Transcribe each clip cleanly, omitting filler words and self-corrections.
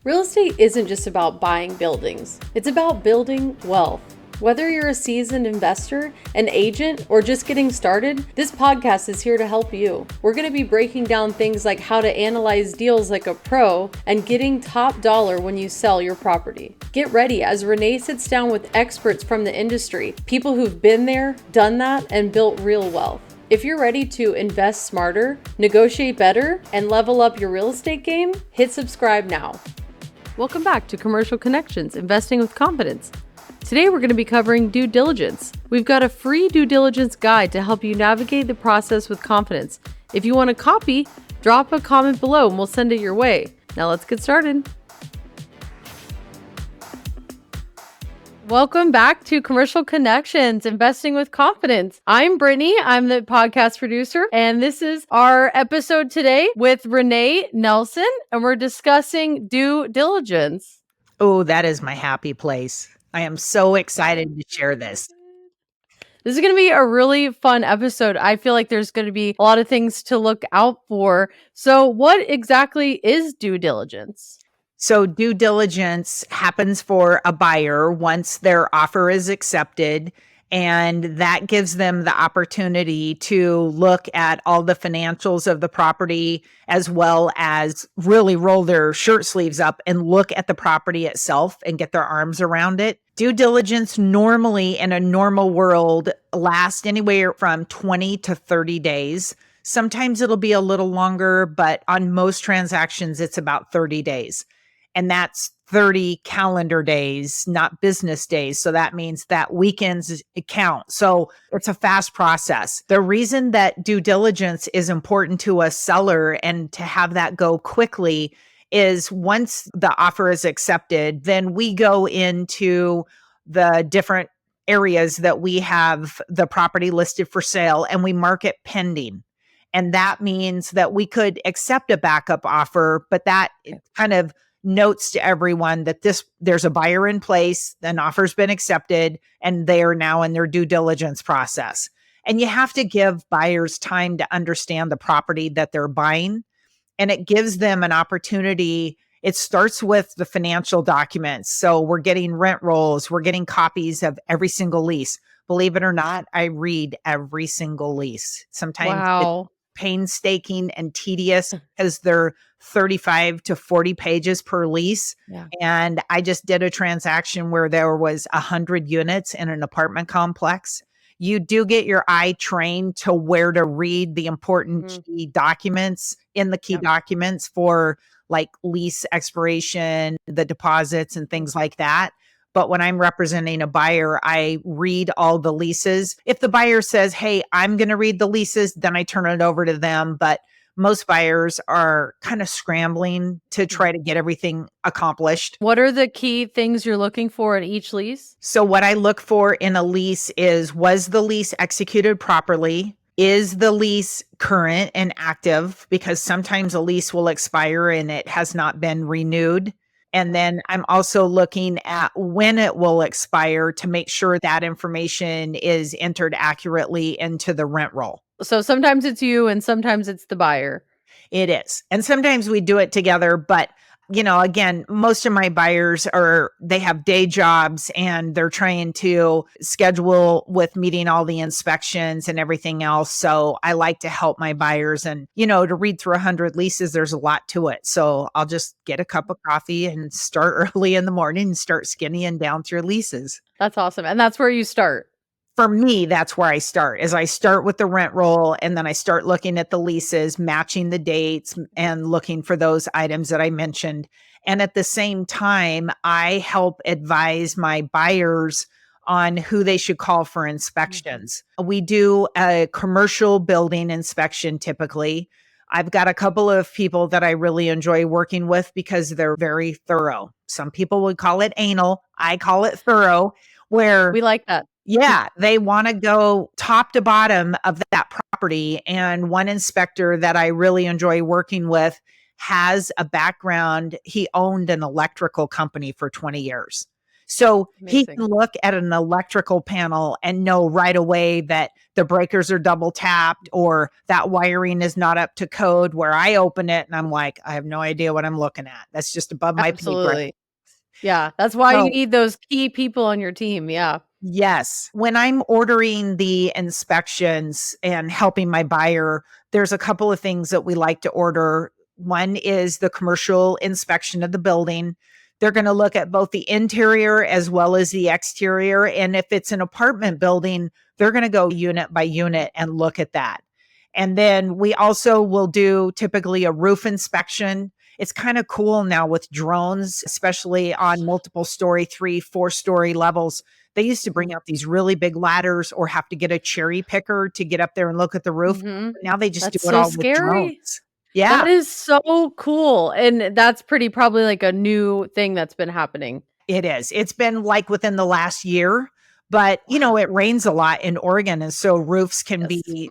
Real estate isn't just about buying buildings, it's about building wealth. Whether you're a seasoned investor, an agent, or just getting started, this podcast is here to help you. We're going to be breaking down things like how to analyze deals like a pro and getting top dollar when you sell your property. Get ready as Rene sits down with experts from the industry, people who've been there, done that, and built real wealth. If you're ready to invest smarter, negotiate better, and level up your real estate game, hit subscribe now. Welcome back to Commercial Connections, Investing with Confidence. Today we're going to be covering due diligence. We've got a free due diligence guide to help you navigate the process with confidence. If you want a copy, drop a comment below and we'll send it your way. Now let's get started. Welcome back to Commercial Connections, Investing with Confidence. I'm Brittny. I'm the podcast producer, and this is our episode today with Rene Nelson, and we're discussing due diligence. Oh, that is my happy place. I am so excited to share this. This is going to be a really fun episode. I feel like there's going to be a lot of things to look out for. So what exactly is due diligence? So due diligence happens for a buyer once their offer is accepted, and that gives them the opportunity to look at all the financials of the property, as well as really roll their shirt sleeves up and look at the property itself and get their arms around it. Due diligence normally in a normal world lasts anywhere from 20 to 30 days. Sometimes it'll be a little longer, but on most transactions, it's about 30 days. And that's 30 calendar days, not business days. So that means that weekends count. So it's a fast process. The reason that due diligence is important to a seller and to have that go quickly is once the offer is accepted, then we go into the different areas that we have the property listed for sale and we mark it pending. And that means that we could accept a backup offer, but that kind of notes to everyone that there's a buyer in place, an offer's been accepted, and they are now in their due diligence process. And you have to give buyers time to understand the property that they're buying, and it gives them an opportunity. It starts with the financial documents. So we're getting rent rolls, we're getting copies of every single lease. Believe it or not, I read every single lease. Sometimes it's painstaking and tedious because they're 35 to 40 pages per lease. Yeah. And I just did a transaction where there was 100 units in an apartment complex. You do get your eye trained to where to read the important key documents in the key documents for like lease expiration, the deposits and things like that. But when I'm representing a buyer, I read all the leases. If the buyer says, hey, I'm going to read the leases, then I turn it over to them. But most buyers are kind of scrambling to try to get everything accomplished. What are the key things you're looking for in each lease? So what I look for in a lease is, was the lease executed properly? Is the lease current and active? Because sometimes a lease will expire and it has not been renewed. And then I'm also looking at when it will expire to make sure that information is entered accurately into the rent roll. So sometimes it's you and sometimes it's the buyer. It is. And sometimes we do it together, but again, most of my buyers they have day jobs and they're trying to schedule with meeting all the inspections and everything else. So I like to help my buyers, and, to read through 100 leases, there's a lot to it. So I'll just get a cup of coffee and start early in the morning and start skinnying down through leases. That's awesome. And that's where you start. For me, that's where I start, is I start with the rent roll and then I start looking at the leases, matching the dates and looking for those items that I mentioned. And at the same time, I help advise my buyers on who they should call for inspections. We do a commercial building inspection typically. I've got a couple of people that I really enjoy working with because they're very thorough. Some people would call it anal. I call it thorough, where we like that. Yeah, they want to go top to bottom of that property. And one inspector that I really enjoy working with has a background. He owned an electrical company for 20 years. So he can Amazing. look at an electrical panel and know right away that the breakers are double tapped or that wiring is not up to code, where I open it and I'm like, I have no idea what I'm looking at. That's just above my pay grade. Absolutely. Yeah, that's why you So need those key people on your team. Yeah. yes. When I'm ordering the inspections and helping my buyer, there's a couple of things that we like to order. One is the commercial inspection of the building. They're going to look at both the interior as well as the exterior. And if it's an apartment building, they're going to go unit by unit and look at that. And then we also will do typically a roof inspection. It's kind of cool now with drones, especially on multiple story, 3, 4 story levels. They used to bring out these really big ladders or have to get a cherry picker to get up there and look at the roof. Mhm. Now they just do That's it so all with scary. drones. That Yeah, is so cool, and that's pretty probably, like, a new thing that's been happening. it is. It's been like within the last year, but Wow. it rains a lot in Oregon. And so roofs can Yes. be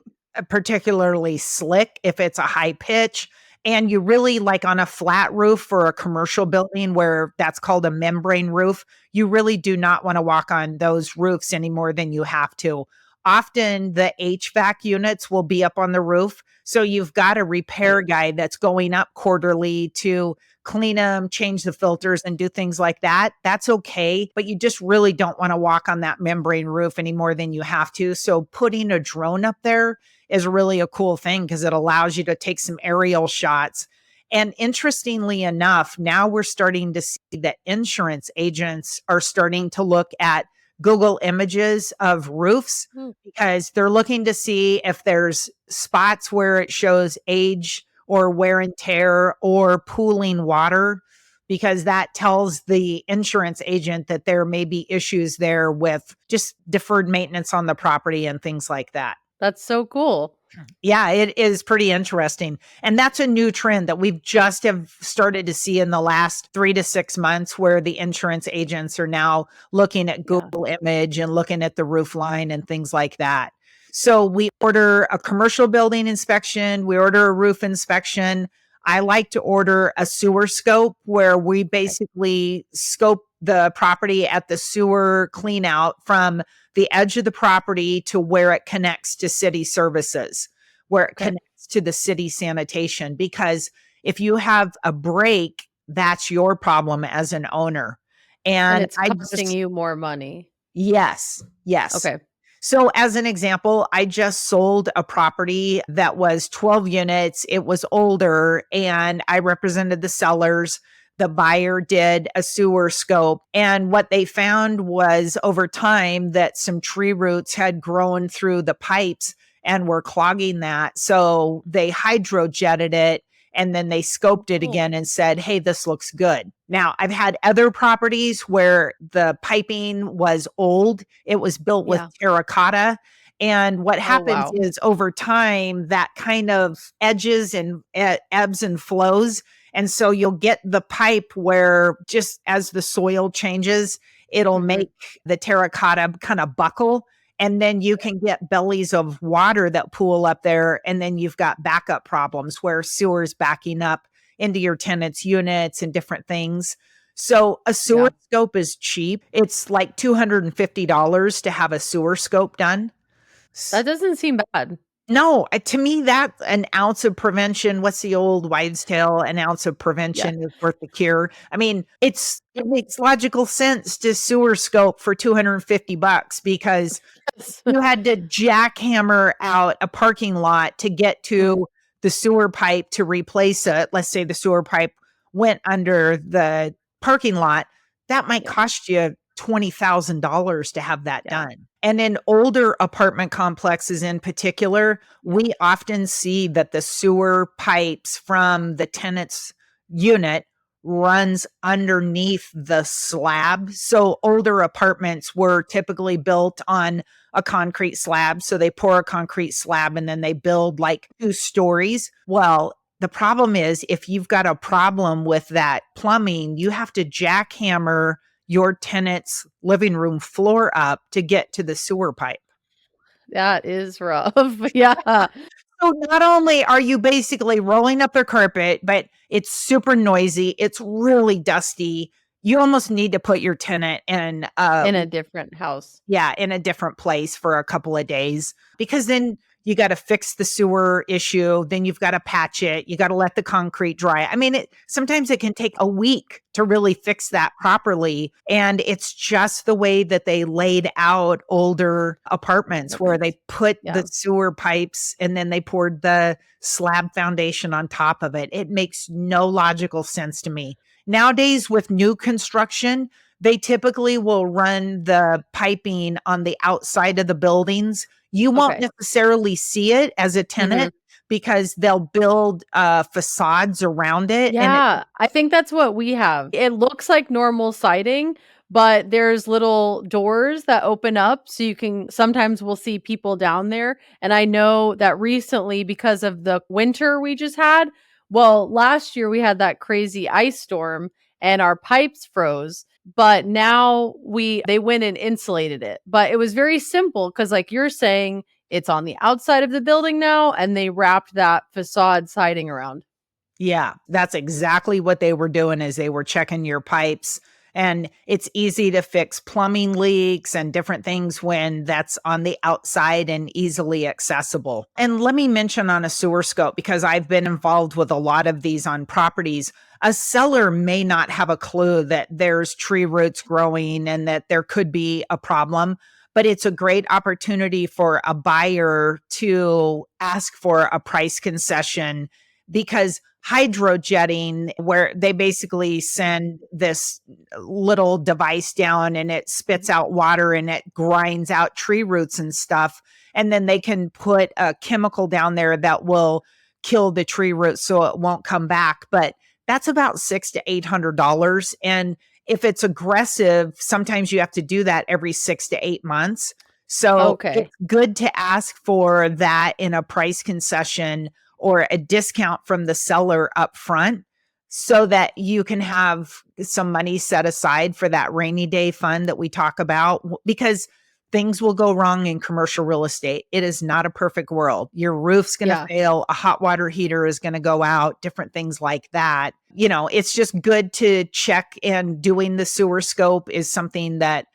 particularly slick if it's a high pitch. And you really like on a flat roof for a commercial building where that's called a membrane roof, you really do not want to walk on those roofs any more than you have to. Often the HVAC units will be up on the roof. So you've got a repair Right. guy that's going up quarterly to clean them, change the filters, and do things like that. That's okay. But you just really don't want to walk on that membrane roof any more than you have to. So putting a drone up there is really a cool thing because it allows you to take some aerial shots. And interestingly enough, now we're starting to see that insurance agents are starting to look at Google images of roofs Mm. because they're looking to see if there's spots where it shows age or wear and tear or pooling water, because that tells the insurance agent that there may be issues there with just deferred maintenance on the property and things like that. That's so cool. Yeah, it is pretty interesting. And that's a new trend that we've just have started to see in the last 3 to 6 months, where the insurance agents are now looking at Yeah. Google image and looking at the roof line and things like that. So we order a commercial building inspection, we order a roof inspection. I like to order a sewer scope where we Okay. basically scope the property at the sewer clean out from the edge of the property to where it connects to city services, where it Okay. connects to the city sanitation. Because if you have a break, that's your problem as an owner. And And it's I costing just, you more money. yes, yes. Okay. So, as an example, I just sold a property that was 12 units. It was older, and I represented the sellers. The buyer did a sewer scope. And what they found was over time that some tree roots had grown through the pipes and were clogging that. So, they hydrojetted it and then they scoped it Cool. again and said, hey, this looks good. Now, I've had other properties where the piping was old. It was built with Yeah. terracotta. And what Oh, happens wow. is over time, that kind of edges and ebbs and flows. And so you'll get the pipe where just as the soil changes, it'll Mhm. make the terracotta kind of buckle. And then you can get bellies of water that pool up there. And then you've got backup problems where sewers backing up into your tenants' units and different things. So a sewer Yeah. scope is cheap. It's like $250 to have a sewer scope done. That doesn't seem bad. No, to me, that an ounce of prevention, what's the old wives' tale? An ounce of Yeah. prevention is worth the cure. I mean, it makes logical sense to sewer scope for $250 because Yes. you had to jackhammer out a parking lot to get Mm. to the sewer pipe to replace it. Let's say the sewer pipe went under the parking lot. That might Yeah. cost you $20,000 to have that Yeah. done. And in older apartment complexes in particular, Yeah. we often see that the sewer pipes from the tenant's unit runs underneath the slab. So older apartments were typically built on a concrete slab. So they pour a concrete slab and then they build like 2 stories. Well, the problem is if you've got a problem with that plumbing, you have to jackhammer your tenant's living room floor up to get to the sewer pipe. That is rough. Yeah. So not only are you basically rolling up their carpet, but it's super noisy, it's really dusty. you almost need to put your tenant in In a different house. yeah, in a different place for a couple of days, because then you got to fix the sewer issue, then you've got to patch it, you got to let the concrete dry. I mean, sometimes it can take a week to really fix that properly, and it's just the way that they laid out older apartments where they put Yeah. the sewer pipes and then they poured the slab foundation on top of it. It makes no logical sense to me. Nowadays with new construction, they typically will run the piping on the outside of the buildings. You won't Okay. necessarily see it as a tenant because they'll build facades around it. Yeah, I think that's what we have. It looks like normal siding, but there's little doors that open up so you can sometimes we'll see people down there. And I know that recently because of the winter we just had, well, last year we had that crazy ice storm and our pipes froze, but now they went and insulated it. But it was very simple cuz like you're saying it's on the outside of the building now and they wrapped that facade siding around. Yeah, that's exactly what they were doing is they were checking your pipes. And it's easy to fix plumbing leaks and different things when that's on the outside and easily accessible. And let me mention on a sewer scope, because I've been involved with a lot of these on properties, a seller may not have a clue that there's tree roots growing and that there could be a problem. But it's a great opportunity for a buyer to ask for a price concession, because hydrojetting, where they basically send this little device down and it spits out water and it grinds out tree roots and stuff. And then they can put a chemical down there that will kill the tree roots so it won't come back. But that's about $600 to $800. And if it's aggressive, sometimes you have to do that every 6 to 8 months. So Okay. it's good to ask for that in a price concession or a discount from the seller up front so that you can have some money set aside for that rainy day fund that we talk about, because things will go wrong in commercial real estate. It is not a perfect world. Your roof's going to Yeah. fail, a hot water heater is going to go out, different things like that. You know, it's just good to check, and doing the sewer scope is something that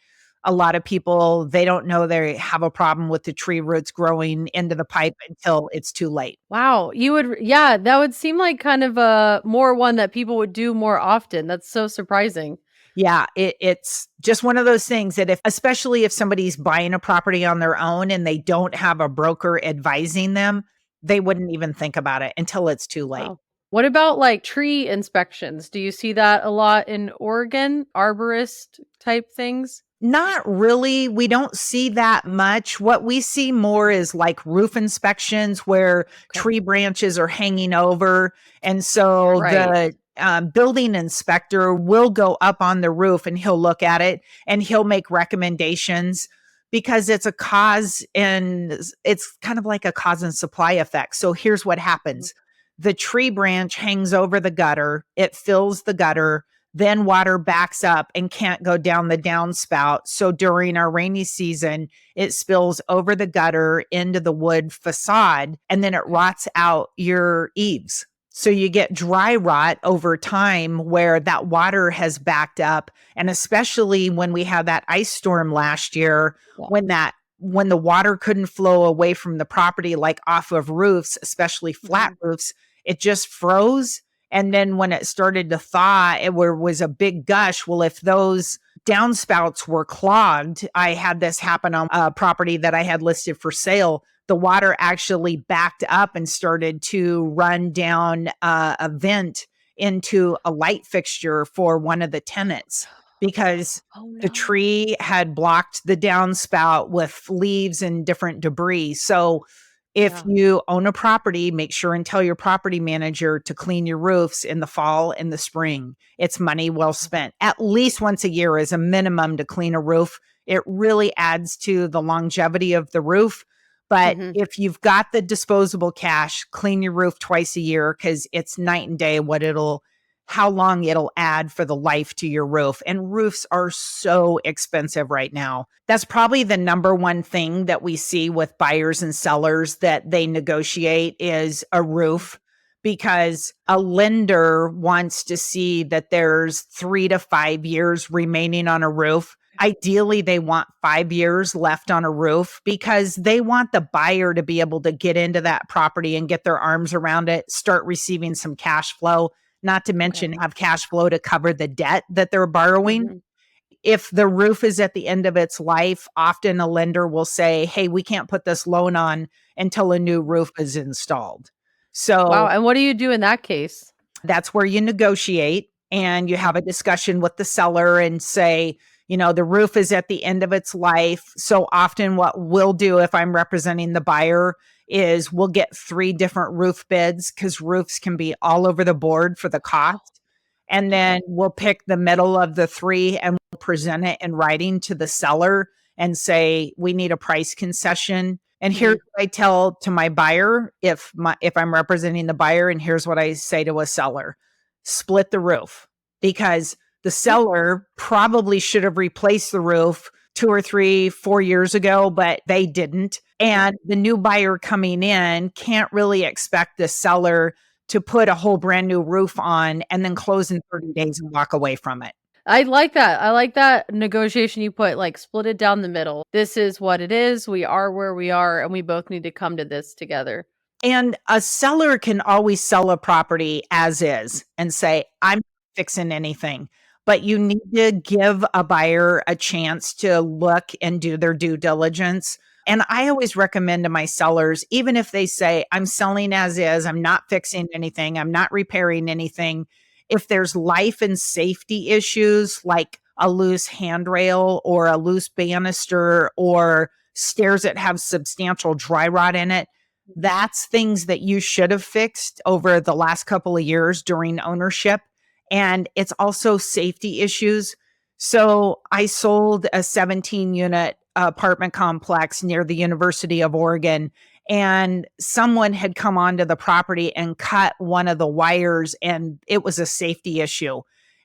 a lot of people, they don't know they have a problem with the tree roots growing into the pipe until it's too late. Wow. Yeah, that would seem like kind of a more one that people would do more often. That's so surprising. Yeah, it's just one of those things that especially if somebody's buying a property on their own and they don't have a broker advising them, they wouldn't even think about it until it's too late. Wow. What about like tree inspections? Do you see that a lot in Oregon? Arborist type things? Not really. We don't see that much. What we see more is like roof inspections where Okay. tree branches are hanging over. And so Right. the building inspector will go up on the roof and he'll look at it and he'll make recommendations, because it's a cause and it's kind of like a cause and supply effect. So here's what happens. The tree branch hangs over the gutter, it fills the gutter, then water backs up and can't go down the downspout. So during our rainy season, it spills over the gutter into the wood facade, and then it rots out your eaves. So you get dry rot over time where that water has backed up. And especially when we had that ice storm last year, Yeah. when the water couldn't flow away from the property, like off of roofs, especially flat roofs, it just froze. And then when it started to thaw, was a big gush. Well, if those downspouts were clogged, I had this happen on a property that I had listed for sale. The water actually backed up and started to run down a vent into a light fixture for one of the tenants, because Oh the no. tree had blocked the downspout with leaves and different debris. So if Yeah. you own a property, make sure and tell your property manager to clean your roofs in the fall and the spring. It's money well spent. At least once a year is a minimum to clean a roof. It really adds to the longevity of the roof. But Mhm. if you've got the disposable cash, clean your roof twice a year, because it's night and day how long it'll add for the life to your roof. And roofs are so expensive right now. That's probably the number one thing that we see with buyers and sellers that they negotiate is a roof, because a lender wants to see that there's 3 to 5 years remaining on a roof. Ideally, they want 5 years left on a roof because they want the buyer to be able to get into that property and get their arms around it, start receiving some cash flow, not to mention have cash flow to cover the debt that they're borrowing. Mhm. If the roof is at the end of its life, often a lender will say, hey, we can't put this loan on until a new roof is installed. Wow. So And what do you do in that case? that's where you negotiate and you have a discussion with the seller and say, the roof is at the end of its life. So often, what we'll do if I'm representing the buyer is we'll get 3 different roof bids because roofs can be all over the board for the cost. And then we'll pick the middle of the 3 and we'll present it in writing to the seller and say, we need a price concession. And here's what I tell to my buyer if I'm representing the buyer, and here's what I say to a seller: split the roof, because the seller probably should have replaced the roof 2 or 3, 4 years ago, but they didn't. And the new buyer coming in can't really expect the seller to put a whole brand new roof on and then close in 30 days and walk away from it. I like that. I like that negotiation you put, like, split it down the middle. This is what it is. We are where we are, and we both need to come to this together. And a seller can always sell a property as is and say, I'm not fixing anything. But you need to give a buyer a chance to look and do their due diligence. And I always recommend to my sellers, even if they say, I'm selling as is, I'm not fixing anything, I'm not repairing anything, if there's life and safety issues like a loose handrail or a loose banister or stairs that have substantial dry rot in it, that's things that you should have fixed over the last couple of years during ownership. And it's also safety issues. So I sold a 17-unit apartment complex near the University of Oregon, and someone had come onto the property and cut one of the wires, and it was a safety issue.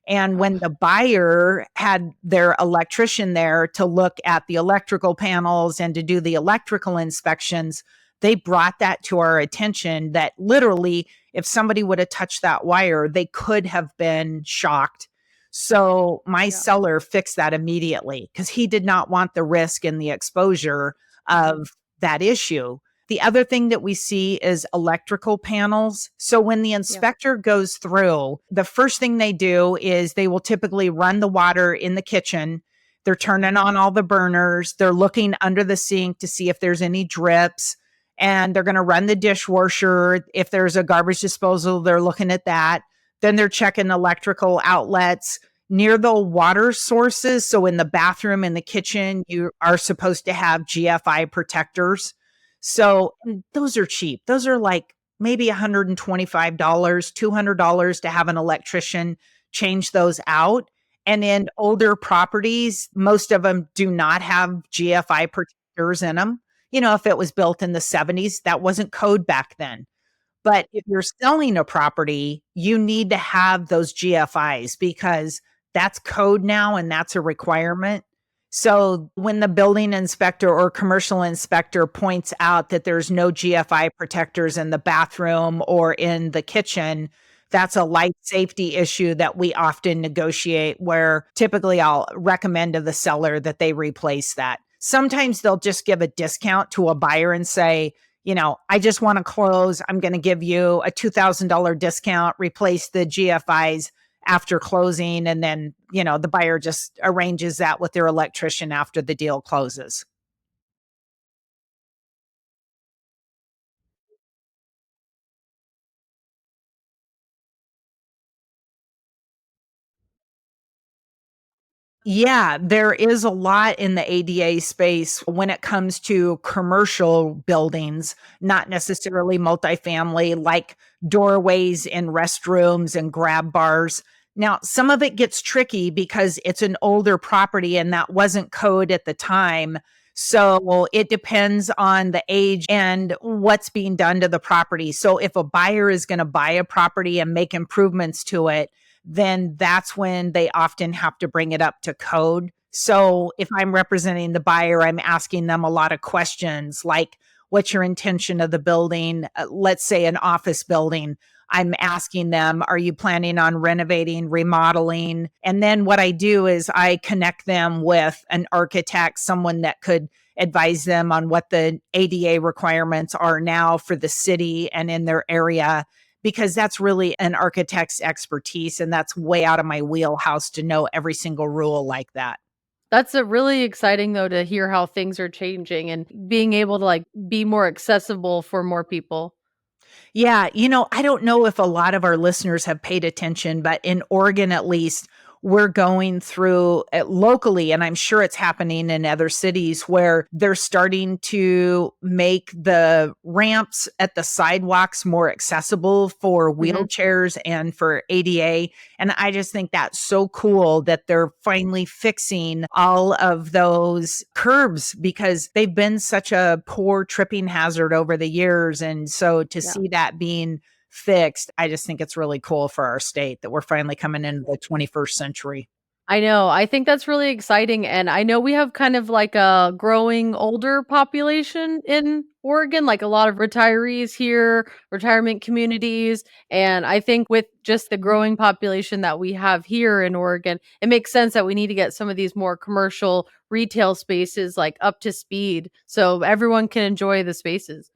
And when the buyer had their electrician there to look at the electrical panels and to do the electrical inspections, they brought that to our attention that literally, if somebody would have touched that wire, they could have been shocked. So my seller fixed that immediately because he did not want the risk and the exposure of that issue. The other thing that we see is electrical panels. So when the inspector goes through, the first thing they do is they will typically run the water in the kitchen. They're turning on all the burners. They're looking under the sink to see if there's any drips. And they're going to run the dishwasher. If there's a garbage disposal, they're looking at that. Then they're checking electrical outlets near the water sources. So in the bathroom, in the kitchen, you are supposed to have GFI protectors. So those are cheap. Those are like maybe $125, $200 to have an electrician change those out. And in older properties, most of them do not have GFI protectors in them. If it was built in the 70s, that wasn't code back then. But if you're selling a property, you need to have those GFIs because that's code now and that's a requirement. So when the building inspector or commercial inspector points out that there's no GFI protectors in the bathroom or in the kitchen, that's a life safety issue that we often negotiate, where typically I'll recommend to the seller that they replace that. Sometimes they'll just give a discount to a buyer and say, I just want to close. I'm going to give you a $2,000 discount, replace the GFIs after closing. And then, the buyer just arranges that with their electrician after the deal closes. Yeah, there is a lot in the ADA space when it comes to commercial buildings, not necessarily multifamily, like doorways in restrooms and grab bars. Now, some of it gets tricky because it's an older property and that wasn't code at the time. So it depends on the age and what's being done to the property. So if a buyer is going to buy a property and make improvements to it, then that's when they often have to bring it up to code. So if I'm representing the buyer, I'm asking them a lot of questions like, what's your intention of the building? Let's say an office building. I'm asking them, are you planning on renovating, remodeling? And then what I do is I connect them with an architect, someone that could advise them on what the ADA requirements are now for the city and in their area, because that's really an architect's expertise. And that's way out of my wheelhouse to know every single rule like that. That's a really exciting though to hear how things are changing and being able to like be more accessible for more people. Yeah, I don't know if a lot of our listeners have paid attention, but in Oregon, at least, we're going through locally, and I'm sure it's happening in other cities where they're starting to make the ramps at the sidewalks more accessible for Mhm. wheelchairs and for ADA. And I just think that's so cool that they're finally fixing all of those curbs because they've been such a poor tripping hazard over the years. And so to Yeah. see that being fixed, I just think it's really cool for our state that we're finally coming into the 21st century. I know. I think that's really exciting, and I know we have kind of like a growing older population in Oregon, like a lot of retirees here, retirement communities, and I think with just the growing population that we have here in Oregon, it makes sense that we need to get some of these more commercial retail spaces like up to speed so everyone can enjoy the spaces.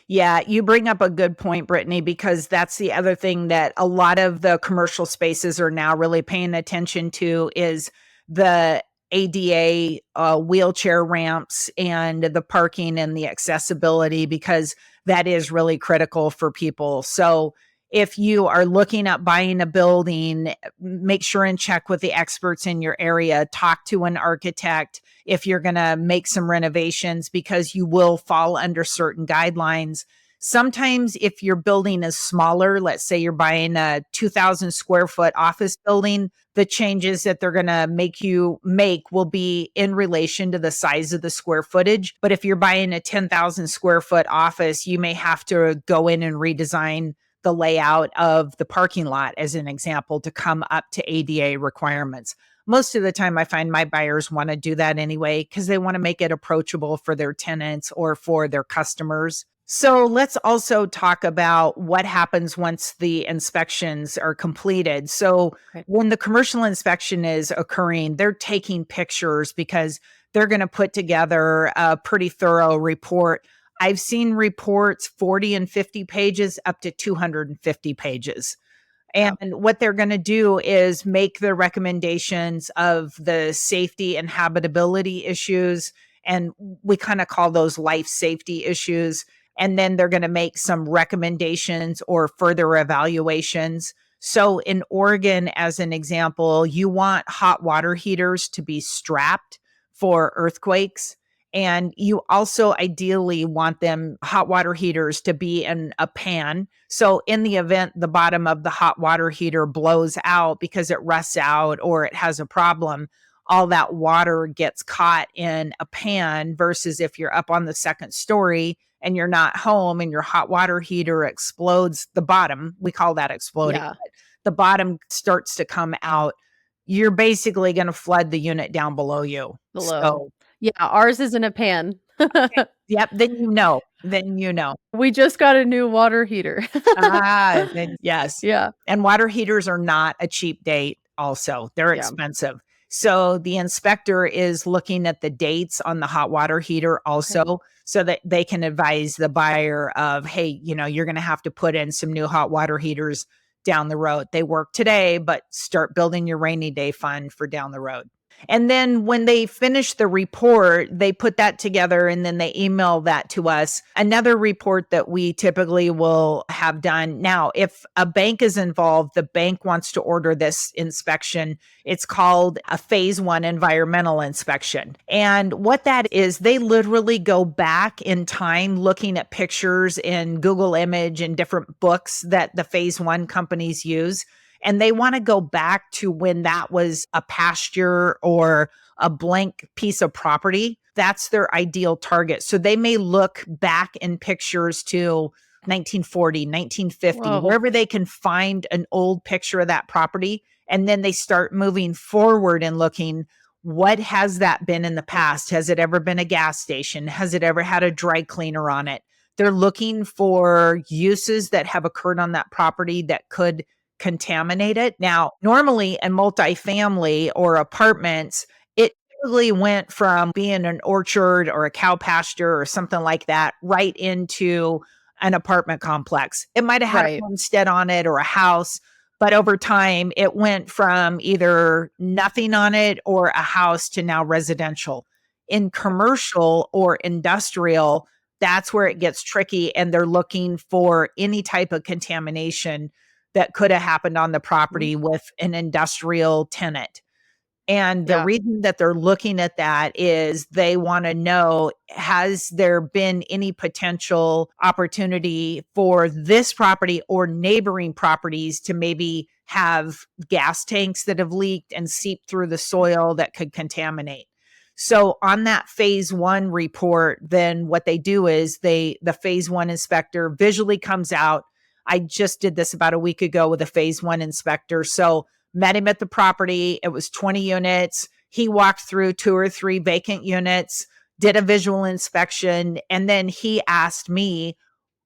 Yeah, you bring up a good point, Brittany, because that's the other thing that a lot of the commercial spaces are now really paying attention to is the ADA wheelchair ramps and the parking and the accessibility, because that is really critical for people. So if you are looking at buying a building, make sure and check with the experts in your area, talk to an architect if you're going to make some renovations, because you will fall under certain guidelines. Sometimes if your building is smaller, let's say you're buying a 2,000 square foot office building, the changes that they're going to make you make will be in relation to the size of the square footage. But if you're buying a 10,000 square foot office, you may have to go in and redesign the layout of the parking lot, as an example, to come up to ADA requirements. Most of the time, I find my buyers want to do that anyway because they want to make it approachable for their tenants or for their customers. So let's also talk about what happens once the inspections are completed. So Okay. when the commercial inspection is occurring, they're taking pictures because they're going to put together a pretty thorough report. I've seen reports 40 and 50 pages up to 250 pages. Yeah. And what they're going to do is make the recommendations of the safety and habitability issues. And we kind of call those life safety issues. And then they're going to make some recommendations or further evaluations. So in Oregon, as an example, you want hot water heaters to be strapped for earthquakes. And you also ideally want them hot water heaters to be in a pan. So in the event the bottom of the hot water heater blows out because it rusts out or it has a problem, all that water gets caught in a pan versus if you're up on the second story and you're not home and your hot water heater explodes the bottom. We call that exploding. Yeah. The bottom starts to come out. You're basically going to flood the unit down below you. Below. So Yeah, ours is in a pan. yep, then you know. We just got a new water heater. Then yes. Yeah, And water heaters are not a cheap date also. They're yeah, expensive. So the inspector is looking at the dates on the hot water heater okay. also so that they can advise the buyer of, hey, you're going to have to put in some new hot water heaters down the road. They work today, but start building your rainy day fund for down the road. And then when they finish the report, they put that together and then they email that to us. Another report that we typically will have done. Now, if a bank is involved, the bank wants to order this inspection. It's called a phase one environmental inspection. And what that is, they literally go back in time looking at pictures in Google Image and different books that the phase one companies use. And they want to go back to when that was a pasture or a blank piece of property. That's their ideal target. So they may look back in pictures to 1940, 1950, Whoa. wherever they can find an old picture of that property. And then they start moving forward and looking, what has that been in the past? Has it ever been a gas station? Has it ever had a dry cleaner on it? They're looking for uses that have occurred on that property that could contaminate it. Now, normally in multifamily or apartments, it typically went from being an orchard or a cow pasture or something like that right into an apartment complex. It might have had a Right. homestead on it or a house, but over time it went from either nothing on it or a house to now residential. In commercial or industrial, that's where it gets tricky. And they're looking for any type of contamination that could have happened on the Mhm. property with an industrial tenant. And the Yeah. reason that they're looking at that is they want to know, has there been any potential opportunity for this property or neighboring properties to maybe have gas tanks that have leaked and seeped through the soil that could contaminate? So on that phase one report, then what they do is the phase one inspector visually comes out. I just did this about a week ago with a phase one inspector. So met him at the property. It was 20 units. He walked through 2 or 3 vacant units, did a visual inspection, and then he asked me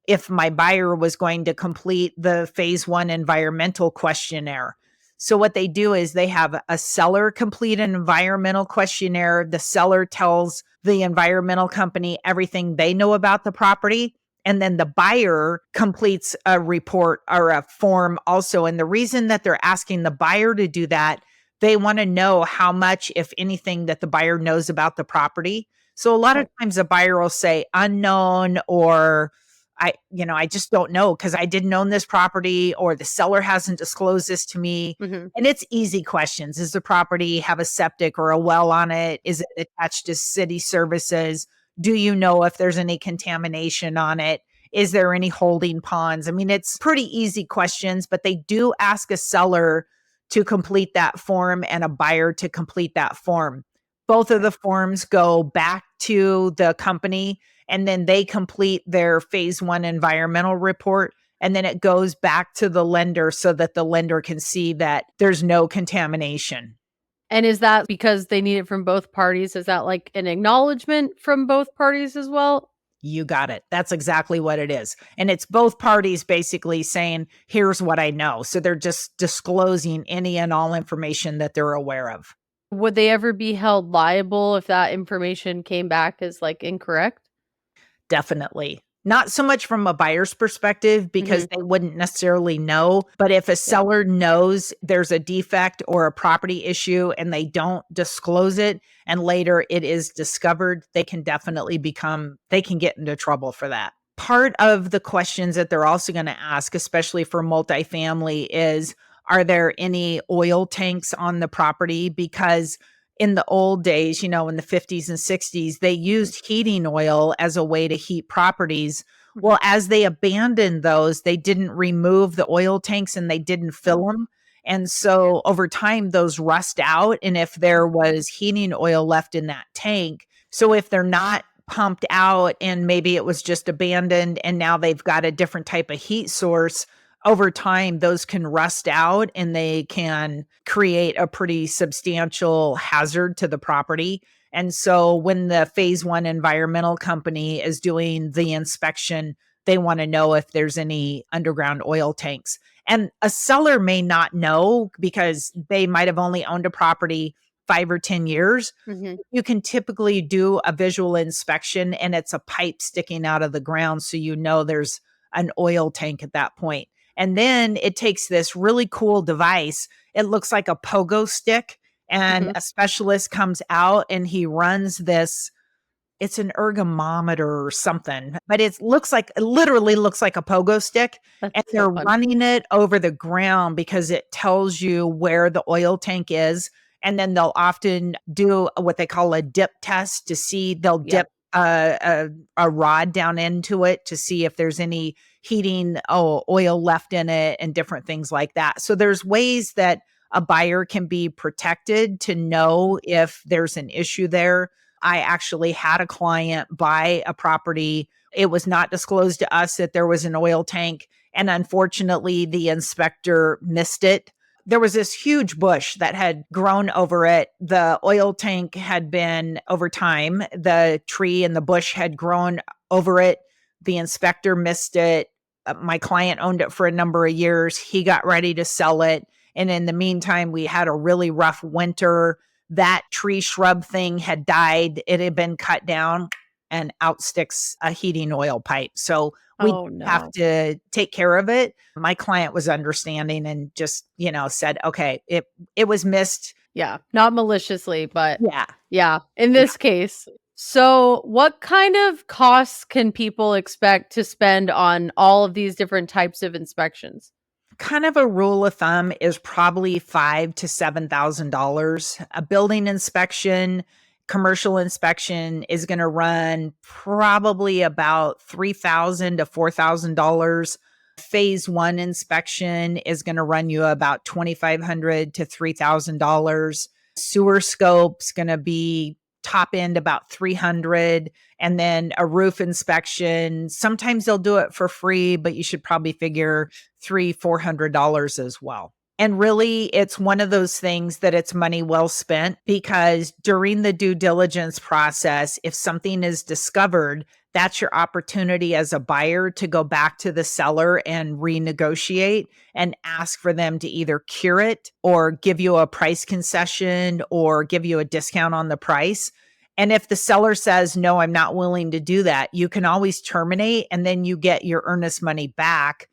if my buyer was going to complete the phase one environmental questionnaire. So, what they do is they have a seller complete an environmental questionnaire. The seller tells the environmental company everything they know about the property. And then the buyer completes a report or a form also. And the reason that they're asking the buyer to do that, they want to know how much, if anything, that the buyer knows about the property. So, a lot of Right. times a buyer will say unknown, or I just don't know because I didn't own this property, or the seller hasn't disclosed this to me. Mhm. And it's easy questions. Does the property have a septic or a well on it? Is it attached to city services? Do you know if there's any contamination on it? Is there any holding ponds? I mean, it's pretty easy questions, but they do ask a seller to complete that form and a buyer to complete that form. Both of the forms go back to the company, and then they complete their phase one environmental report. And then it goes back to the lender so that the lender can see that there's no contamination. And is that because they need it from both parties? Is that like an acknowledgement from both parties as well? You got it. That's exactly what it is. And it's both parties basically saying, here's what I know. So they're just disclosing any and all information that they're aware of. Would they ever be held liable if that information came back as like incorrect? Definitely. Not so much from a buyer's perspective because Mhm. they wouldn't necessarily know, but if a Yeah. seller knows there's a defect or a property issue and they don't disclose it and later it is discovered, they can they can get into trouble for that. Part of the questions that they're also going to ask, especially for multifamily, is, are there any oil tanks on the property? Because in the old days, in the 50s and 60s, they used heating oil as a way to heat properties. Mhm. Well, as they abandoned those, they didn't remove the oil tanks and they didn't fill them. And so over time, those rust out. And if there was heating oil left in that tank, so if they're not pumped out and maybe it was just abandoned and now they've got a different type of heat source, over time, those can rust out and they can create a pretty substantial hazard to the property. And so when the phase one environmental company is doing the inspection, they want to know if there's any underground oil tanks. And a seller may not know because they might have only owned a property 5 or 10 years. Mhm. You can typically do a visual inspection and it's a pipe sticking out of the ground. So there's an oil tank at that point. And then it takes this really cool device. It looks like a pogo stick, and Mhm. a specialist comes out and he runs this. It's an ergometer or something, but it literally looks like a pogo stick. And That's so they're fun. running it over the ground because it tells you where the oil tank is. And then they'll often do what they call a dip test to see, they'll Yeah. dip a rod down into it to see if there's any oil left in it and different things like that. So there's ways that a buyer can be protected to know if there's an issue there. I actually had a client buy a property. It was not disclosed to us that there was an oil tank. And unfortunately, the inspector missed it. There was this huge bush that had grown over it. The oil tank had been, over time, the tree and the bush had grown over it. The inspector missed it. My client owned it for a number of years. He got ready to sell it. And in the meantime, we had a really rough winter. That tree shrub thing had died. It had been cut down, and out sticks a heating oil pipe. So we Oh have no. to take care of it. My client was understanding and just, said, okay, it was missed. Yeah, not maliciously, but Yeah. yeah, in Yeah. this case. So, what kind of costs can people expect to spend on all of these different types of inspections? Kind of a rule of thumb is probably five to $7,000. A building inspection, commercial inspection is going to run probably about $3,000 to $4,000. Phase one inspection is going to run you about $2,500 to $3,000. Sewer scope's going to be top end about 300, and then a roof inspection. Sometimes they'll do it for free, but you should probably figure $300-400 as well. And really, it's one of those things that it's money well spent, because during the due diligence process, if something is discovered, that's your opportunity as a buyer to go back to the seller and renegotiate and ask for them to either cure it or give you a price concession or give you a discount on the price. And if the seller says, no, I'm not willing to do that, you can always terminate and then you get your earnest money back.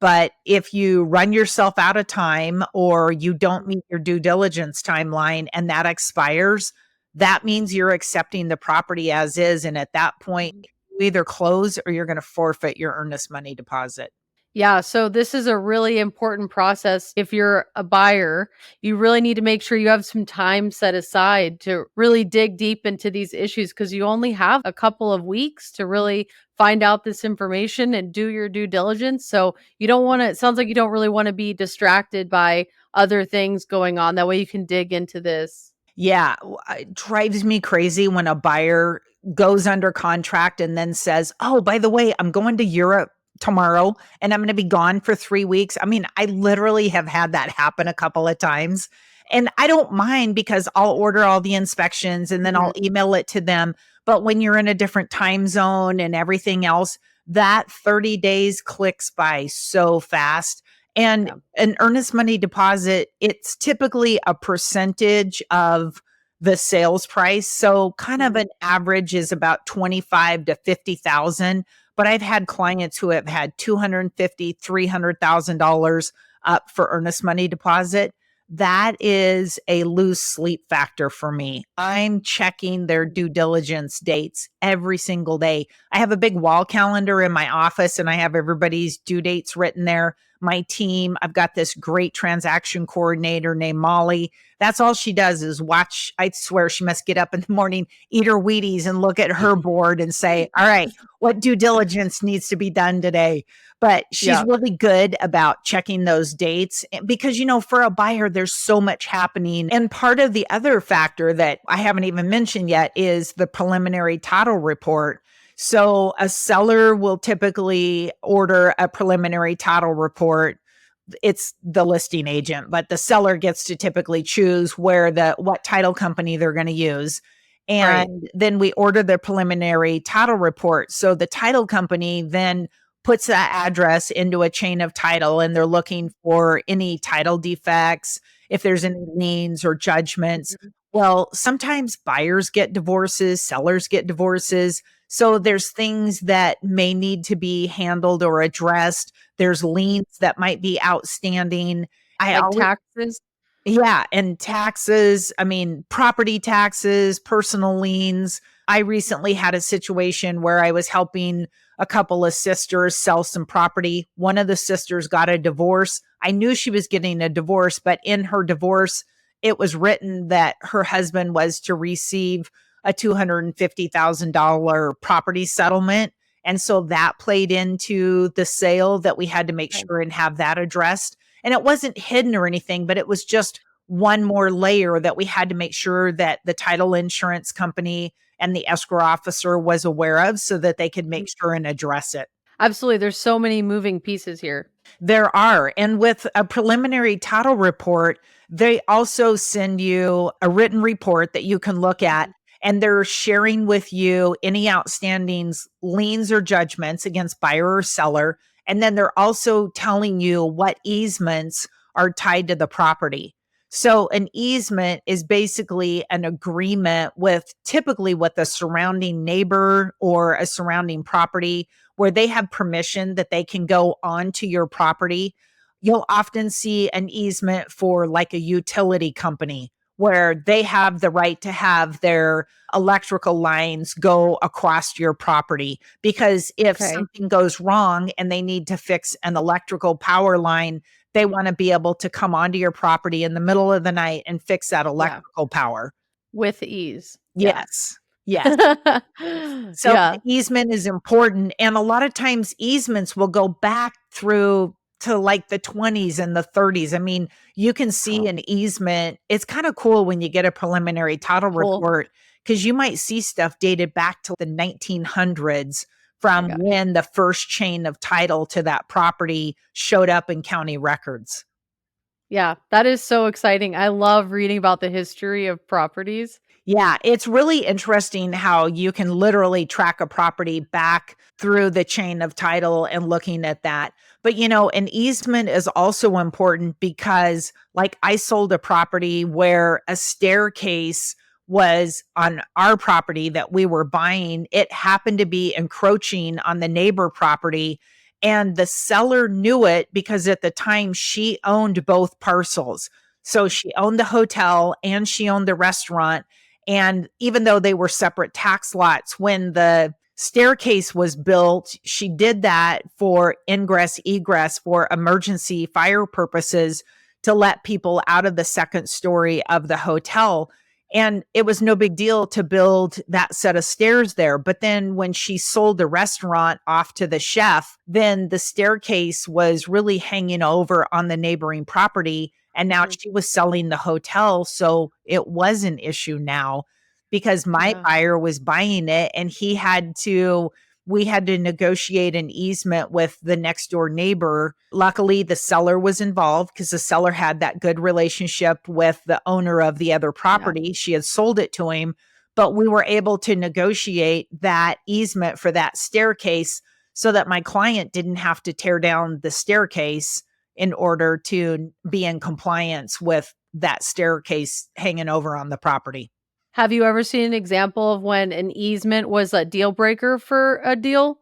But if you run yourself out of time or you don't meet your due diligence timeline and that expires, that means you're accepting the property as is. And at that point, Mhm. you either close or you're going to forfeit your earnest money deposit. Yeah, so this is a really important process. If you're a buyer, you really need to make sure you have some time set aside to really dig deep into these issues, because you only have a couple of weeks to really find out this information and do your due diligence. So you don't want to, it sounds like you don't really want to be distracted by other things going on. That way you can dig into this. Yeah, it drives me crazy when a buyer goes under contract and then says, "Oh, by the way, I'm going to Europe tomorrow and I'm going to be gone for 3 weeks." I mean, I literally have had that happen a couple of times. And I don't mind because I'll order all the inspections and then I'll Mhm. email it to them. But when you're in a different time zone and everything else, that 30 days clicks by so fast. And Yeah. an earnest money deposit, it's typically a percentage of the sales price. So kind of Mhm. an average is about 25 to 50,000, but I've had clients who have had 250, $300,000 up for earnest money deposit. That is a lose sleep factor for me. I'm checking their due diligence dates every single day. I have a big wall calendar in my office and I have everybody's due dates written there. My team, I've got this great transaction coordinator named Molly. That's all she does is watch. I swear she must get up in the morning, eat her Wheaties, and look at her board and say, all right, what due diligence needs to be done today? But she's Yeah. really good about checking those dates because, for a buyer, there's so much happening. And part of the other factor that I haven't even mentioned yet is the preliminary title report. So a seller will typically order a preliminary title report. It's the listing agent, but the seller gets to typically choose what title company they're going to use. Right. And then we order the preliminary title report. So the title company then puts that address into a chain of title and they're looking for any title defects, if there's any liens or judgments. Mhm. Well, sometimes buyers get divorces, sellers get divorces. So there's things that may need to be handled or addressed. There's liens that might be outstanding. I Like always taxes? Yeah, and taxes, I mean, property taxes, personal liens. I recently had a situation where I was helping a couple of sisters sell some property. One of the sisters got a divorce. I knew she was getting a divorce, but in her divorce, it was written that her husband was to receive a $250,000 property settlement. And so that played into the sale that we had to make Okay. sure and have that addressed. And it wasn't hidden or anything, but it was just one more layer that we had to make sure that the title insurance company and the escrow officer was aware of so that they could make sure and address it. Absolutely, there's so many moving pieces here. There are. And with a preliminary title report, they also send you a written report that you can look at. Mhm. and they're sharing with you any outstandings, liens or judgments against buyer or seller. And then they're also telling you what easements are tied to the property. So an easement is basically an agreement with typically with a surrounding neighbor or a surrounding property where they have permission that they can go onto your property. You'll often see an easement for like a utility company where they have the right to have their electrical lines go across your property. Because if Okay. something goes wrong and they need to fix an electrical power line, they want to be able to come onto your property in the middle of the night and fix that Yeah. electrical power. With ease. Yeah. Yes. Yes. So the Yeah. easement is important. And a lot of times easements will go back through to like the 20s and the 30s. I mean, you can see Wow. an easement. It's kind of cool when you get a preliminary title Cool. report because you might see stuff dated back to the 1900s My from gosh. when the first chain of title to that property showed up in county records. Yeah, that is so exciting. I love reading about the history of properties. Yeah, it's really interesting how you can literally track a property back through the chain of title and looking at that. But an easement is also important because, like, I sold a property where a staircase was on our property that we were buying. It happened to be encroaching on the neighbor property. And the seller knew it because at the time she owned both parcels. So she owned the hotel and she owned the restaurant, and even though they were separate tax lots, when the staircase was built, she did that for ingress, egress, for emergency fire purposes to let people out of the second story of the hotel. And it was no big deal to build that set of stairs there. But then when she sold the restaurant off to the chef, then the staircase was really hanging over on the neighboring property. And now Mm, she was selling the hotel. So it was an issue now because my yeah. buyer was buying it and we had to negotiate an easement with the next door neighbor. Luckily, the seller was involved because the seller had that good relationship with the owner of the other Yeah. property. She had sold it to him, but we were able to negotiate that easement for that staircase so that my client didn't have to tear down the staircase in order to be in compliance with that staircase hanging over on the property. Have you ever seen an example of when an easement was a deal breaker for a deal?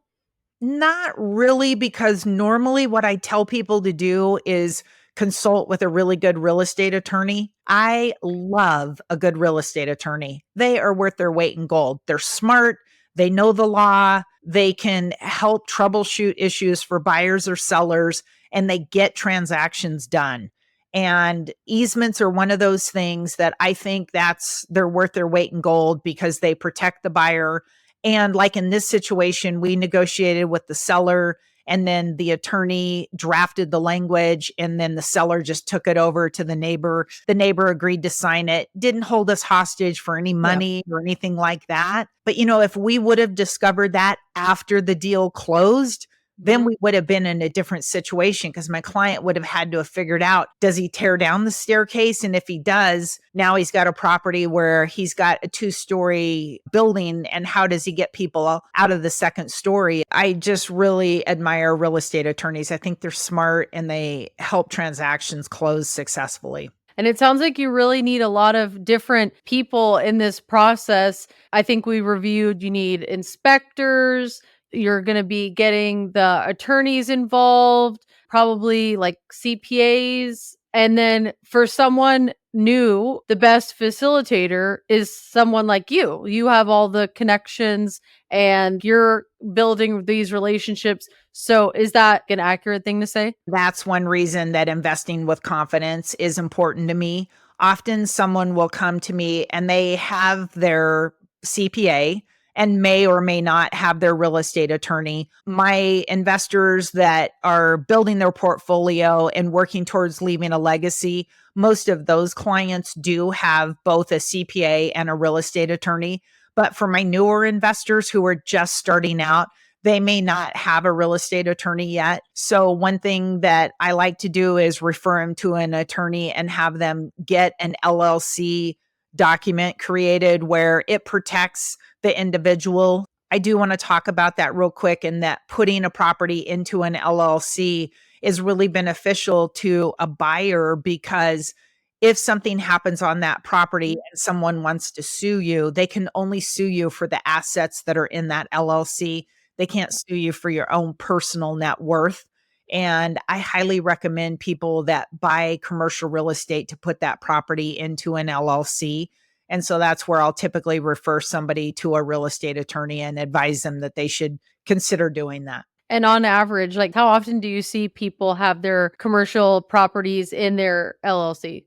Not really, because normally what I tell people to do is consult with a really good real estate attorney. I love a good real estate attorney. They are worth their weight in gold. They're smart, they know the law, they can help troubleshoot issues for buyers or sellers, and they get transactions done. And easements are one of those things that I think they're worth their weight in gold because they protect the buyer. And like in this situation, we negotiated with the seller and then the attorney drafted the language and then the seller just took it over to the neighbor. The neighbor agreed to sign it, didn't hold us hostage for any Yeah. money or anything like that. But if we would have discovered that after the deal closed, then Mhm. we would have been in a different situation because my client would have had to have figured out, does he tear down the staircase? And if he does, now he's got a property where he's got a 2-story building. And how does he get people out of the second story? I just really admire real estate attorneys. I think they're smart and they help transactions close successfully. And it sounds like you really need a lot of different people in this process. I think we reviewed you need inspectors, you're going to be getting the attorneys involved, probably like CPAs. And then for someone new, the best facilitator is someone like you. You have all the connections and you're building these relationships. So is that an accurate thing to say? That's one reason that investing with confidence is important to me. Often someone will come to me and they have their CPA and may or may not have their real estate attorney. My investors that are building their portfolio and working towards leaving a legacy, most of those clients do have both a CPA and a real estate attorney. But for my newer investors who are just starting out, they may not have a real estate attorney yet. So one thing that I like to do is refer them to an attorney and have them get an LLC document created where it protects the individual. I do want to talk about that real quick, and that putting a property into an LLC is really beneficial to a buyer, because if something happens on that property and someone wants to sue you, they can only sue you for the assets that are in that LLC. They can't sue you for your own personal net worth. And I highly recommend people that buy commercial real estate to put that property into an LLC. And so that's where I'll typically refer somebody to a real estate attorney and advise them that they should consider doing that. And on average, like how often do you see people have their commercial properties in their LLC?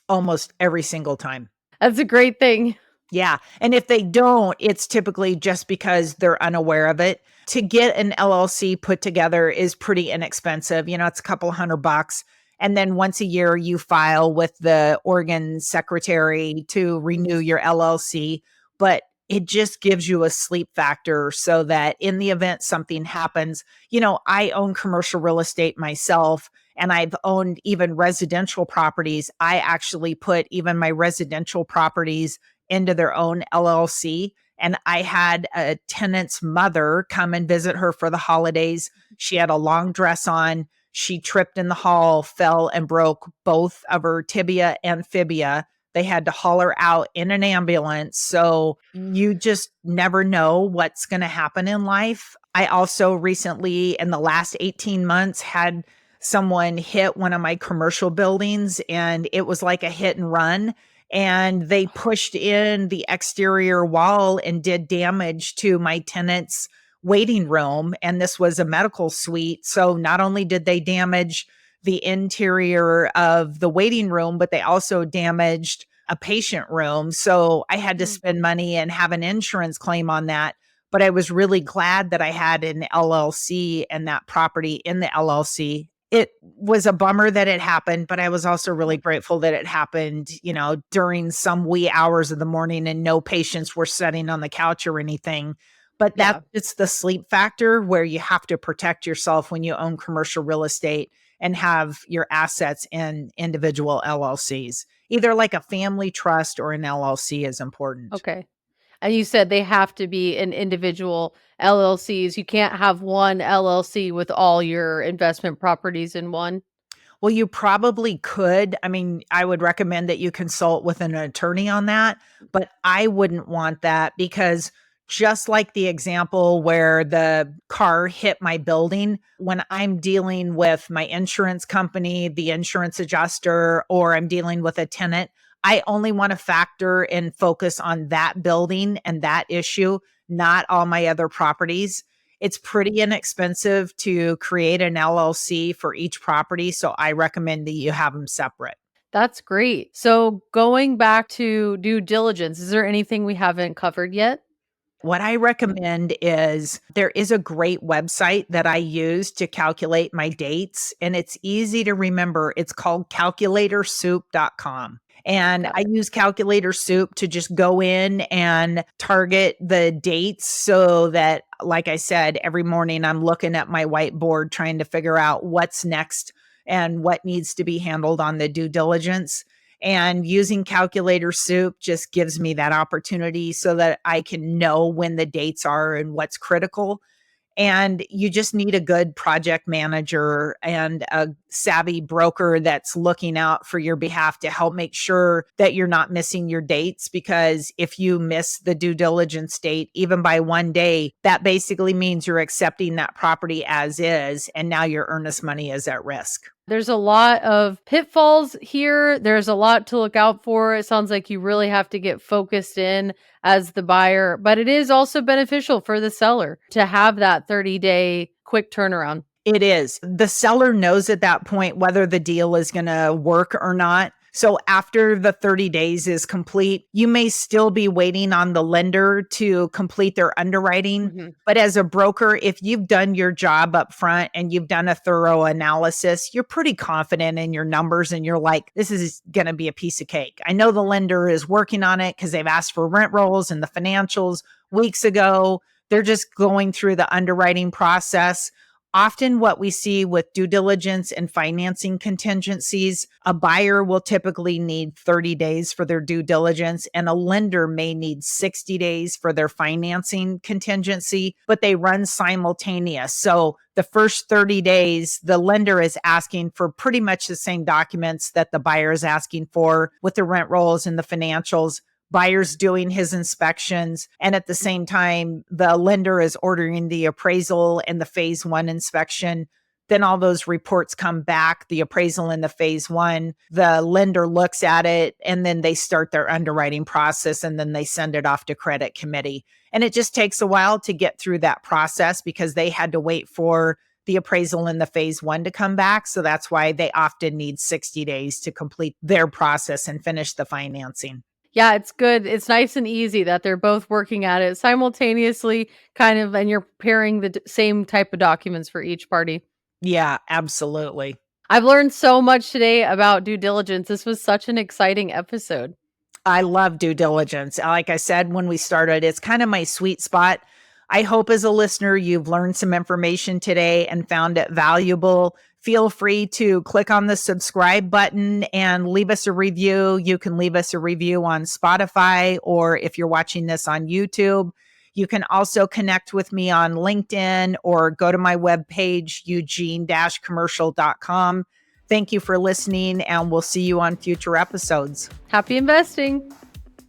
Almost every single time. That's a great thing. Yeah. And if they don't, it's typically just because they're unaware of it. To get an LLC put together is pretty inexpensive. It's a couple $100. And then once a year, you file with the Oregon secretary to renew your LLC. But it just gives you a sleep factor so that in the event something happens, I own commercial real estate myself, and I've owned even residential properties. I actually put even my residential properties into their own LLC. And I had a tenant's mother come and visit her for the holidays. She had a long dress on. She tripped in the hall, fell, and broke both of her tibia and fibia. They had to haul her out in an ambulance. So you just never know what's going to happen in life. I also recently, in the last 18 months, had someone hit one of my commercial buildings, and it was like a hit and run. And they pushed in the exterior wall and did damage to my tenant's waiting room. And this was a medical suite. So not only did they damage the interior of the waiting room, but they also damaged a patient room. So I had to spend money and have an insurance claim on that. But I was really glad that I had an LLC and that property in the LLC. It was a bummer that it happened, but I was also really grateful that it happened, during some wee hours of the morning and no patients were sitting on the couch or anything. But it's the sleep factor where you have to protect yourself when you own commercial real estate and have your assets in individual LLCs. Either like a family trust or an LLC is important. Okay. And you said they have to be in individual LLCs. You can't have one LLC with all your investment properties in one. Well, you probably could. I mean, I would recommend that you consult with an attorney on that, but I wouldn't want that, because just like the example where the car hit my building, when I'm dealing with my insurance company, the insurance adjuster, or I'm dealing with a tenant, I only want to factor and focus on that building and that issue, not all my other properties. It's pretty inexpensive to create an LLC for each property, so I recommend that you have them separate. That's great. So going back to due diligence, is there anything we haven't covered yet? What I recommend is there is a great website that I use to calculate my dates, and it's easy to remember. It's called calculatorsoup.com. And I use Calculator Soup to just go in and target the dates so that, like I said, every morning I'm looking at my whiteboard trying to figure out what's next and what needs to be handled on the due diligence. And using Calculator Soup just gives me that opportunity so that I can know when the dates are and what's critical. And you just need a good project manager and a savvy broker that's looking out for your behalf to help make sure that you're not missing your dates. Because if you miss the due diligence date, even by one day, that basically means you're accepting that property as is. And now your earnest money is at risk. There's a lot of pitfalls here. There's a lot to look out for. It sounds like you really have to get focused in as the buyer, but it is also beneficial for the seller to have that 30-day quick turnaround. It is. The seller knows at that point whether the deal is going to work or not. So after the 30 days is complete, you may still be waiting on the lender to complete their underwriting. Mm-hmm. But as a broker, if you've done your job up front and you've done a thorough analysis, you're pretty confident in your numbers and you're like, this is going to be a piece of cake. I know the lender is working on it because they've asked for rent rolls and the financials weeks ago. They're just going through the underwriting process. Often what we see with due diligence and financing contingencies, a buyer will typically need 30 days for their due diligence and a lender may need 60 days for their financing contingency, but they run simultaneous. So the first 30 days, the lender is asking for pretty much the same documents that the buyer is asking for with the rent rolls and the financials. Buyer's doing his inspections. And at the same time, the lender is ordering the appraisal and the phase one inspection. Then all those reports come back, the appraisal and the phase one, the lender looks at it, and then they start their underwriting process, and then they send it off to credit committee. And it just takes a while to get through that process because they had to wait for the appraisal and the phase one to come back. So that's why they often need 60 days to complete their process and finish the financing. Yeah, it's good. It's nice and easy that they're both working at it simultaneously, kind of, and you're preparing the same type of documents for each party. Yeah, absolutely. I've learned so much today about due diligence. This was such an exciting episode. I love due diligence. Like I said when we started, it's kind of my sweet spot. I hope as a listener, you've learned some information today and found it valuable. Feel free to click on the subscribe button and leave us a review. You can leave us a review on Spotify, or if you're watching this on YouTube, you can also connect with me on LinkedIn or go to my webpage, eugene-commercial.com. Thank you for listening, and we'll see you on future episodes. Happy investing.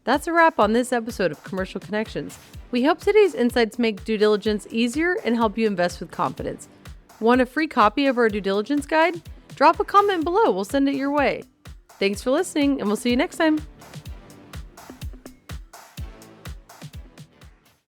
That's a wrap on this episode of Commercial Connections. We hope today's insights make due diligence easier and help you invest with confidence. Want a free copy of our due diligence guide? Drop a comment below. We'll send it your way. Thanks for listening, and we'll see you next time.